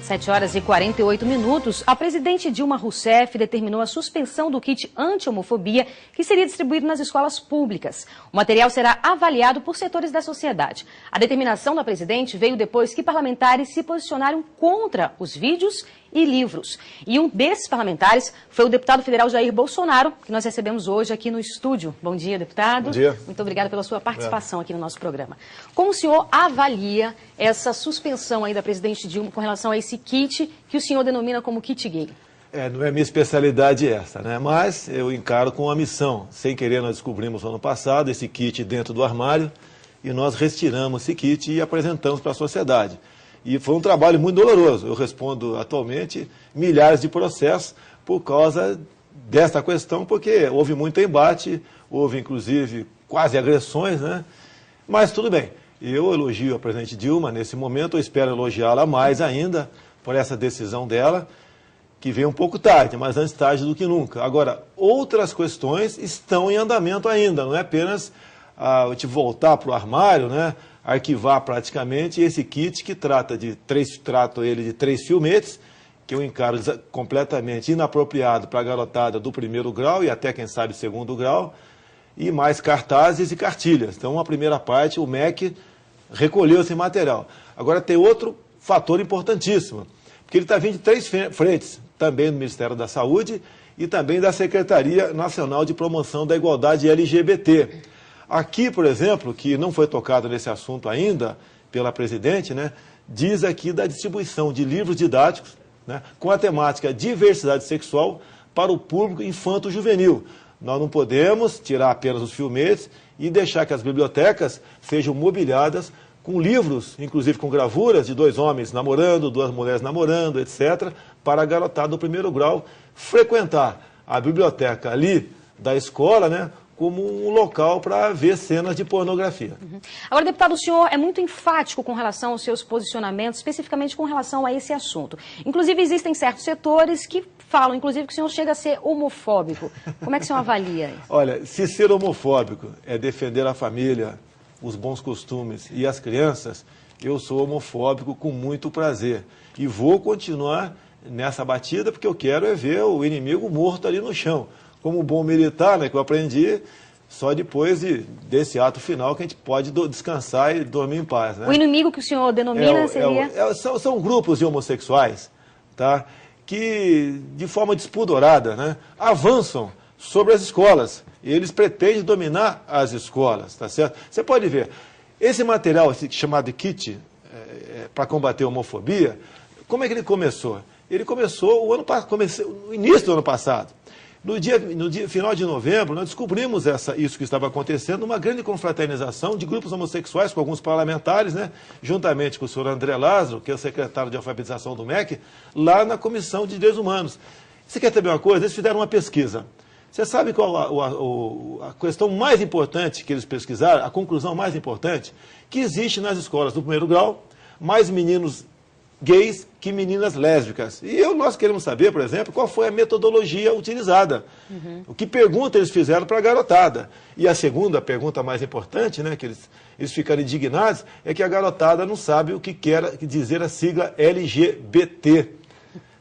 7h48, a presidente Dilma Rousseff determinou a suspensão do kit anti-homofobia que seria distribuído nas escolas públicas. O material será avaliado por setores da sociedade. A determinação da presidente veio depois que parlamentares se posicionaram contra os vídeos e livros. E um desses parlamentares foi o deputado federal Jair Bolsonaro, que nós recebemos hoje aqui no estúdio. Bom dia, deputado. Bom dia. Muito obrigada pela sua participação aqui no nosso programa. Como o senhor avalia essa suspensão aí da presidente Dilma com relação a esse kit que o senhor denomina como kit gay? Não é minha especialidade essa, né? Mas eu encaro com a missão. Sem querer, nós descobrimos no ano passado esse kit dentro do armário e nós retiramos esse kit e apresentamos para a sociedade. E foi um trabalho muito doloroso. Eu respondo atualmente milhares de processos por causa desta questão, porque houve muito embate, houve inclusive quase agressões, né? Mas tudo bem. Eu elogio a presidente Dilma nesse momento, eu espero elogiá-la mais ainda por essa decisão dela, que veio um pouco tarde, mas antes tarde do que nunca. Agora, outras questões estão em andamento ainda, não é apenas a gente voltar para o armário, né? Arquivar praticamente esse kit que trato ele de 3 filmetes, que eu encaro completamente inapropriado para a garotada do primeiro grau e até, quem sabe, segundo grau, e mais cartazes e cartilhas. Então, a primeira parte, o MEC recolheu esse material. Agora, tem outro fator importantíssimo, porque ele está vindo de 3 frentes, também do Ministério da Saúde e também da Secretaria Nacional de Promoção da Igualdade LGBT. Aqui, por exemplo, que não foi tocado nesse assunto ainda pela presidente, né, diz aqui da distribuição de livros didáticos, né, com a temática diversidade sexual para o público infanto-juvenil. Nós não podemos tirar apenas os filmetes e deixar que as bibliotecas sejam mobiliadas com livros, inclusive com gravuras de 2 homens namorando, 2 mulheres namorando, etc., para a garotada do primeiro grau frequentar a biblioteca ali da escola, né, como um local para ver cenas de pornografia. Agora, deputado, o senhor é muito enfático com relação aos seus posicionamentos, especificamente com relação a esse assunto. Inclusive, existem certos setores que falam, inclusive, que o senhor chega a ser homofóbico. Como é que o senhor avalia isso? Olha, se ser homofóbico é defender a família, os bons costumes e as crianças, eu sou homofóbico com muito prazer. E vou continuar nessa batida, porque eu quero é ver o inimigo morto ali no chão. Como bom militar, né, que eu aprendi, só depois desse ato final que a gente pode descansar e dormir em paz. Né? O inimigo que o senhor denomina seria? São grupos de homossexuais, tá, que, de forma despudorada, né, avançam sobre as escolas. E eles pretendem dominar as escolas, tá certo? Você pode ver, esse material chamado kit para combater a homofobia, como é que ele começou? Ele começou no início do ano passado. No dia final de novembro, nós descobrimos isso que estava acontecendo, uma grande confraternização de grupos homossexuais com alguns parlamentares, né, juntamente com o senhor André Lázaro, que é o secretário de alfabetização do MEC, lá na Comissão de Direitos Humanos. Você quer saber uma coisa? Eles fizeram uma pesquisa. Você sabe qual a questão mais importante que eles pesquisaram, a conclusão mais importante? Que existe nas escolas do primeiro grau mais meninos gays que meninas lésbicas. E nós queremos saber, por exemplo, qual foi a metodologia utilizada. O que pergunta eles fizeram para a garotada. E a segunda pergunta mais importante, né, que eles ficaram indignados, é que a garotada não sabe o que quer dizer a sigla LGBT.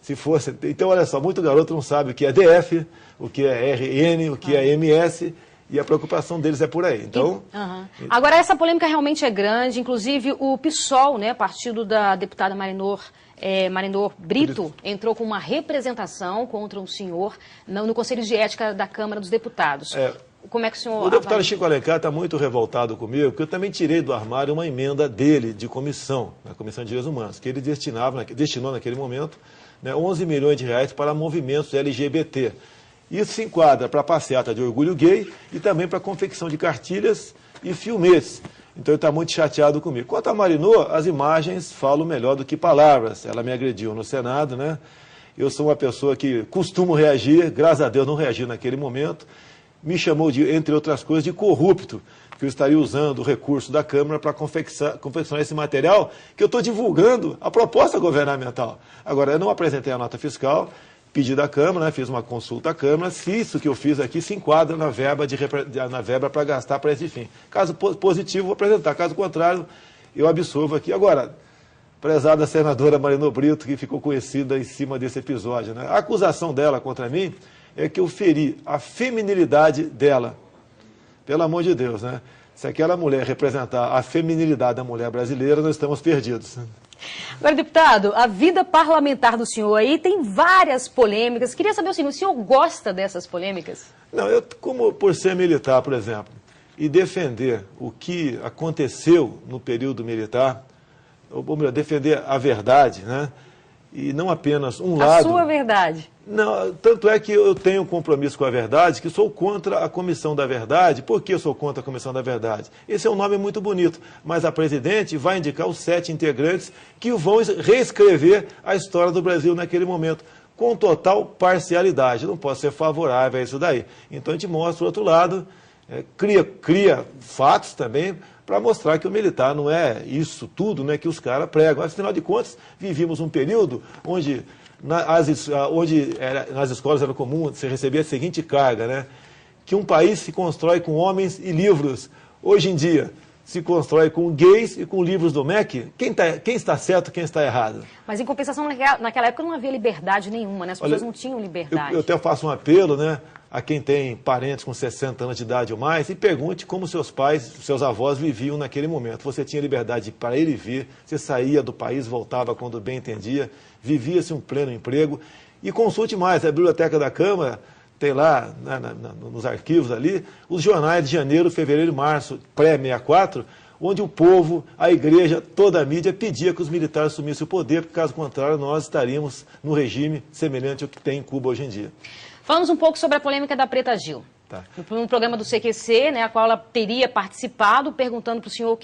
Se fosse, então, olha só, muito garoto não sabe o que é DF, o que é RN, o que é MS, e a preocupação deles é por aí. Então, Agora, essa polêmica realmente é grande, inclusive o PSOL, né, partido da deputada Marinor Brito, entrou com uma representação contra o senhor no Conselho de Ética da Câmara dos Deputados. Como é que o senhor... O deputado Chico Alencar está muito revoltado comigo, porque eu também tirei do armário uma emenda dele, de comissão, na Comissão de Direitos Humanos, que ele destinou naquele momento, né, 11 milhões de reais para movimentos LGBT. Isso se enquadra para a passeata de orgulho gay e também para a confecção de cartilhas e filmetes. Então ele está muito chateado comigo. Quanto a Marinô, as imagens falam melhor do que palavras. Ela me agrediu no Senado, né? Eu sou uma pessoa que costumo reagir, graças a Deus não reagi naquele momento. Me chamou de, entre outras coisas, de corrupto, que eu estaria usando o recurso da Câmara para confeccionar esse material que eu estou divulgando a proposta governamental. Agora, eu não apresentei a nota fiscal, pedi da Câmara, né, fiz uma consulta à Câmara, se isso que eu fiz aqui se enquadra na verba para gastar para esse fim. Caso positivo, vou apresentar. Caso contrário, eu absolvo aqui. Agora, prezada senadora Marina Brito, que ficou conhecida em cima desse episódio, né? A acusação dela contra mim é que eu feri a feminilidade dela. Pelo amor de Deus, né? Se aquela mulher representar a feminilidade da mulher brasileira, nós estamos perdidos. Agora, deputado, a vida parlamentar do senhor aí tem várias polêmicas. Queria saber o senhor gosta dessas polêmicas? Não, eu, como por ser militar, por exemplo, e defender o que aconteceu no período militar, ou melhor, defender a verdade, né? E não apenas um lado. A sua verdade. Não, tanto é que eu tenho um compromisso com a verdade, que sou contra a Comissão da Verdade. Por que eu sou contra a Comissão da Verdade? Esse é um nome muito bonito, mas a presidente vai indicar os 7 integrantes que vão reescrever a história do Brasil naquele momento, com total parcialidade. Não posso ser favorável a isso daí. Então a gente mostra o outro lado, cria fatos também, para mostrar que o militar não é isso tudo, né, que os caras pregam. Afinal de contas, vivíamos um período onde nas escolas era comum você receber a seguinte carga, né, que um país se constrói com homens e livros. Hoje em dia, se constrói com gays e com livros do MEC. Quem está certo, quem está errado? Mas, em compensação, naquela época não havia liberdade nenhuma, né? As pessoas não tinham liberdade. Eu até faço um apelo, né, a quem tem parentes com 60 anos de idade ou mais, e pergunte como seus pais, seus avós viviam naquele momento. Você tinha liberdade para ir e vir, você saía do país, voltava quando bem entendia, vivia-se um pleno emprego. E consulte mais, a Biblioteca da Câmara tem lá, nos arquivos ali, os jornais de janeiro, fevereiro e março, pré-64, onde o povo, a igreja, toda a mídia pedia que os militares assumissem o poder, porque caso contrário nós estaríamos no regime semelhante ao que tem em Cuba hoje em dia. Falamos um pouco sobre a polêmica da Preta Gil. Tá. No programa do CQC, né, a qual ela teria participado, perguntando para o senhor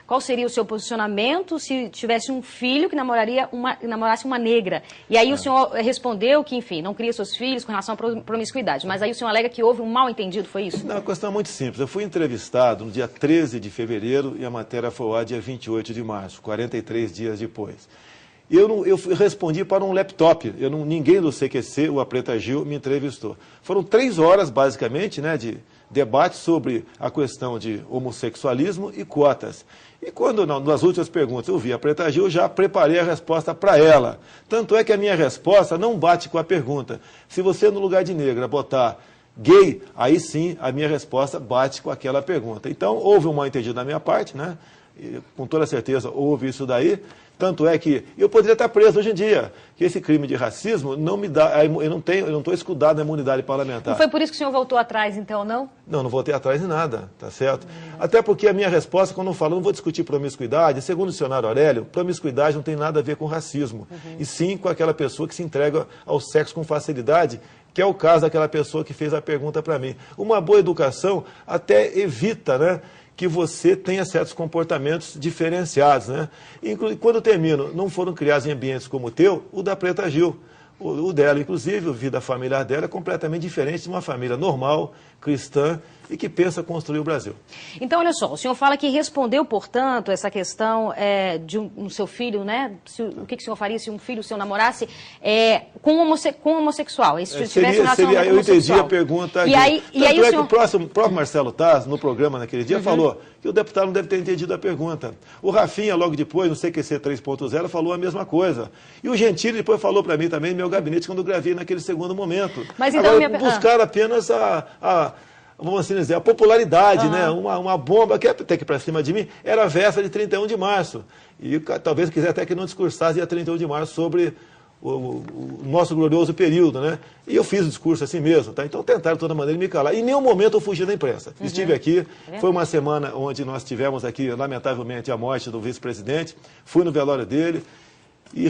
qual seria o seu posicionamento se tivesse um filho que namorasse uma negra. E aí o senhor respondeu que, enfim, não cria seus filhos com relação à promiscuidade. Mas aí o senhor alega que houve um mal-entendido, foi isso? Não, a questão é muito simples. Eu fui entrevistado no dia 13 de fevereiro e a matéria foi ao ar dia 28 de março, 43 dias depois. Eu respondi para um laptop, ninguém do CQC, ou a Preta Gil, me entrevistou. Foram 3 horas, basicamente, né, de debate sobre a questão de homossexualismo e cotas. E quando, nas últimas perguntas, eu vi a Preta Gil, já preparei a resposta para ela. Tanto é que a minha resposta não bate com a pergunta. Se você, no lugar de negra, botar gay, aí sim a minha resposta bate com aquela pergunta. Então, houve um mal-entendido da minha parte, né? E, com toda certeza houve isso daí. Tanto é que eu poderia estar preso hoje em dia, que esse crime de racismo não me dá, eu não estou escudado na imunidade parlamentar. Não foi por isso que o senhor voltou atrás, então, não? Não voltei atrás de nada, tá certo? Até porque a minha resposta, quando eu falo, não vou discutir promiscuidade, segundo o dicionário Aurélio, promiscuidade não tem nada a ver com racismo, e sim com aquela pessoa que se entrega ao sexo com facilidade, que é o caso daquela pessoa que fez a pergunta para mim. Uma boa educação até evita, né, que você tenha certos comportamentos diferenciados, né? Quando eu termino, não foram criados em ambientes como o teu, o da Preta Gil. O dela, inclusive, a vida familiar dela é completamente diferente de uma família normal, cristã, e que pensa construir o Brasil. Então, olha só, o senhor fala que respondeu, portanto, essa questão de um seu filho, né? O que o senhor faria se um filho seu namorasse com homossexual? Se tivesse relacionamento eu entendi a pergunta. E aí o senhor... que o próprio Marcelo Taz, no programa naquele dia, falou que o deputado não deve ter entendido a pergunta. O Rafinha, logo depois, no CQC 3.0, falou a mesma coisa. E o Gentili depois falou para mim também, no meu gabinete, quando eu gravei naquele segundo momento. Mas então, buscar apenas vamos assim dizer, a popularidade, né? Uma bomba que até que para cima de mim era a véspera de 31 de março. E talvez quiser até que não discursasse dia 31 de março sobre o nosso glorioso período, né? E eu fiz o discurso assim mesmo, tá? Então tentaram de toda maneira me calar. Em nenhum momento eu fugi da imprensa. Estive aqui, foi uma semana onde nós tivemos aqui, lamentavelmente, a morte do vice-presidente, fui no velório dele, e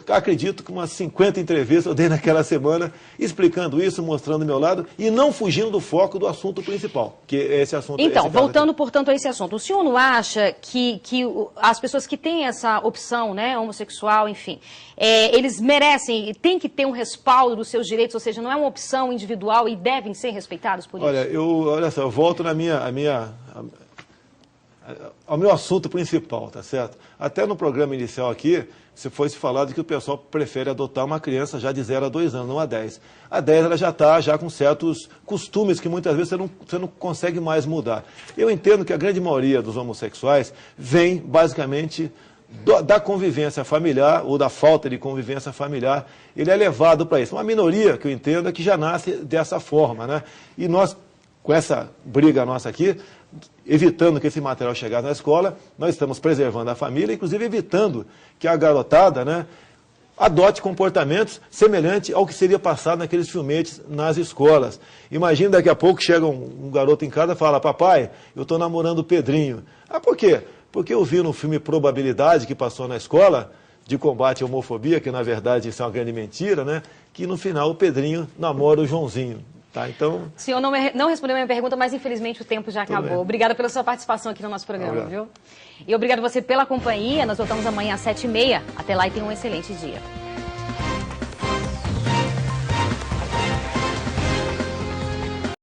acredito que umas 50 entrevistas eu dei naquela semana, explicando isso, mostrando o meu lado, e não fugindo do foco do assunto principal, que é esse assunto. Então, voltando, portanto, a esse assunto, o senhor não acha que as pessoas que têm essa opção, né, homossexual, enfim, eles merecem e têm que ter um respaldo dos seus direitos, ou seja, não é uma opção individual e devem ser respeitados por isso? Olha só, eu volto ao meu assunto principal, tá certo? Até no programa inicial aqui, se fosse falado que o pessoal prefere adotar uma criança já de 0 a 2 anos, não a 10. A 10 ela já está com certos costumes que muitas vezes você não consegue mais mudar. Eu entendo que a grande maioria dos homossexuais vem basicamente da convivência familiar ou da falta de convivência familiar, ele é levado para isso. Uma minoria, que eu entendo, é que já nasce dessa forma, né? E nós, com essa briga nossa aqui, evitando que esse material chegasse na escola, nós estamos preservando a família, inclusive evitando que a garotada, né, adote comportamentos semelhantes ao que seria passado naqueles filmetes nas escolas. Imagina daqui a pouco chega um garoto em casa e fala: papai, eu estou namorando o Pedrinho. Ah, por quê? Porque eu vi no filme Probabilidade, que passou na escola, de combate à homofobia, que na verdade isso é uma grande mentira, né, que no final o Pedrinho namora o Joãozinho. Tá, então... O senhor não respondeu a minha pergunta, mas infelizmente o tempo já acabou. Obrigada pela sua participação aqui no nosso programa, viu? E obrigado você pela companhia. Nós voltamos amanhã às 7h30. Até lá e tenha um excelente dia.